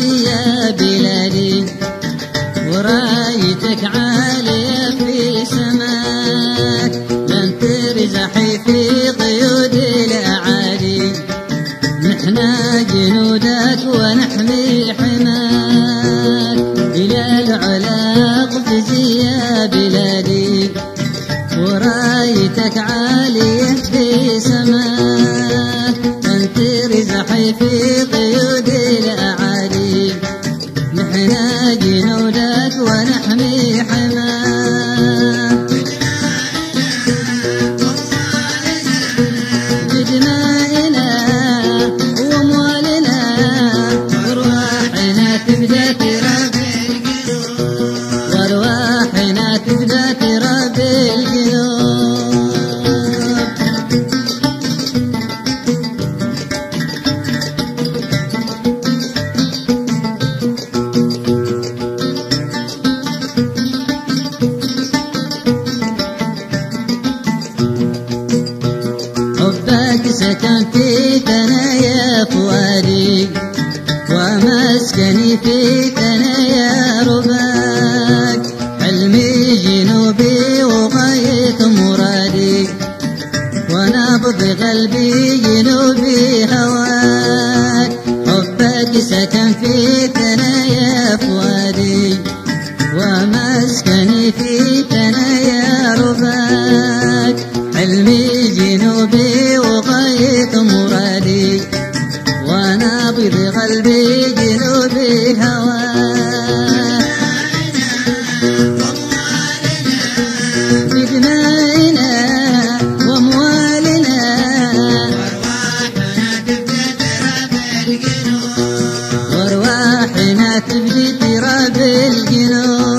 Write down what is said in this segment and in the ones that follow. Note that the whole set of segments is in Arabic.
يا بلادي ورايتك عالية في سماك، لن ترزحي في قيود الأعادي، نحنا جنودك ونحمي حماك. إلى العلا قفزي يا بلادي ورايتك عالية في سماك، لن ترزحي في قيود الأعادي، نحنا جنودك ونحمي حماك. بدمائنا واموالنا وارواحنا تبدا تراب القلوب، وارواحنا تبدا تراب القلوب. حبك سكن في ثنايا فؤادي، ومسكني في ثنايا رباك، حلمي جنوبي وغاية مرادي، ونبض قلبي جنوبي هواك. حبك سكن في ثنايا فؤادي، ومسكني في ثنايا رباك، حلمي جنوبي وغاية مرادي، ونبض قلبي جنوبي هواك. بدمائنا واموالنا وارواحنا تبدي تراب الجنوب.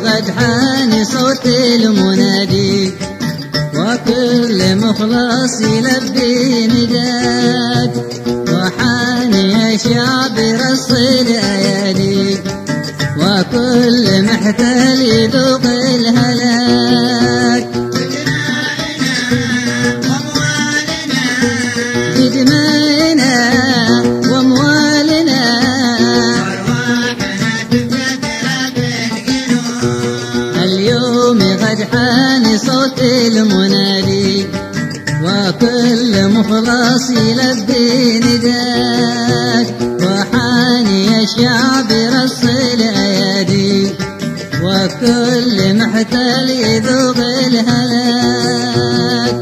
قد حان صوت المنادي، وكل مخلص يلبي نداك، وحان يا شعب رص الأيادي، وكل محتال يذوق الهلاك. بدمائنا واموالنا اليوم قد حان صوت المنادي، وكل مخلص يلبي نداك، وحان يا شعب رص الأيادي، وكل محتال يذوق الهلاك.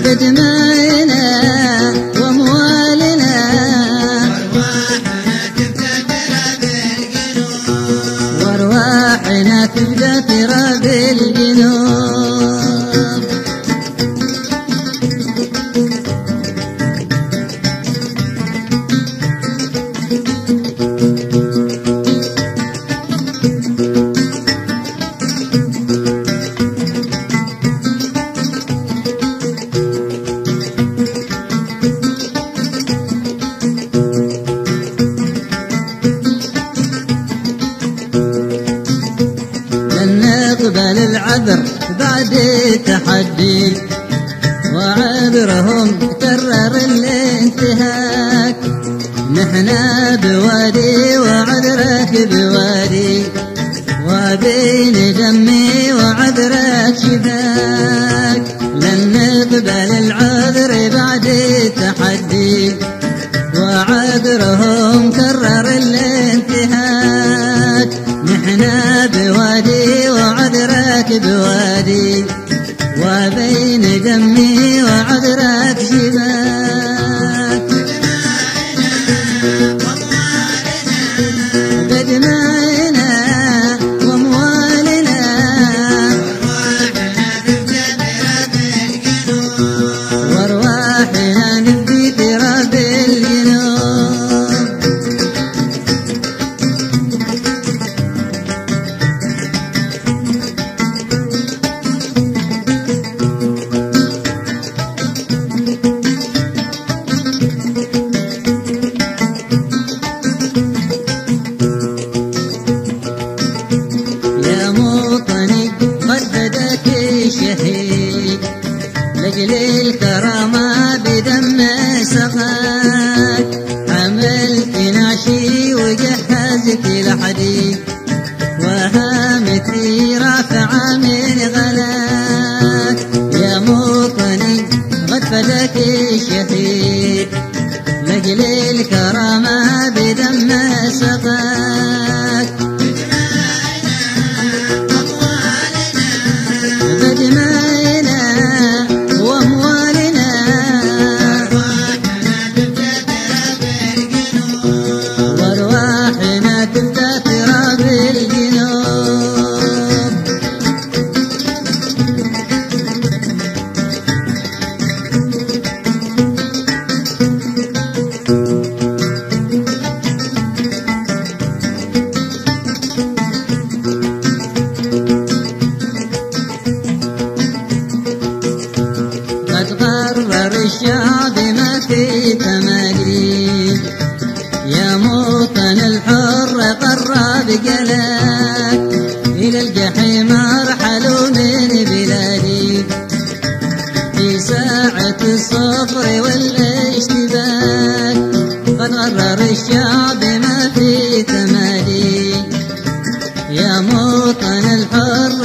بدمائنا واموالنا وارواحنا تبدا تراب الجنوب. نقبل العذر بعد التحدي، وعذرهم كرر الانتهاك، نحنا بوادي وعذرك بوادي، وبين دمي وعذرك شباك. لن نقبل العذر بعد التحدي، وعذرهم كرر الانتهاك، نحنا بوادي وعذرك بوادي، وبين دمي وعذرك شباك بدمائنا واموالنا وارواحنا نفدي تراب الجنوب يا موطني قد بدك الشهيد لأجل الكرامة بدم سخاك حملت نعشي وجهزت الحديد وهامتي رافعة من غلاك يا موطني قد بدك الشهيد لأجل الكرامة بدم سخاك بدمائنا واموالنا وارواحنا تبدا تراب الجنوب قد قرر الشعب ما في تمالي يا موطن الحر قرب جلاك إلى الجحيم أرحلوا من بلادي في ساعة الصفر والاشتباك قد قرر الشعب ما في تمالي يا موطن الحر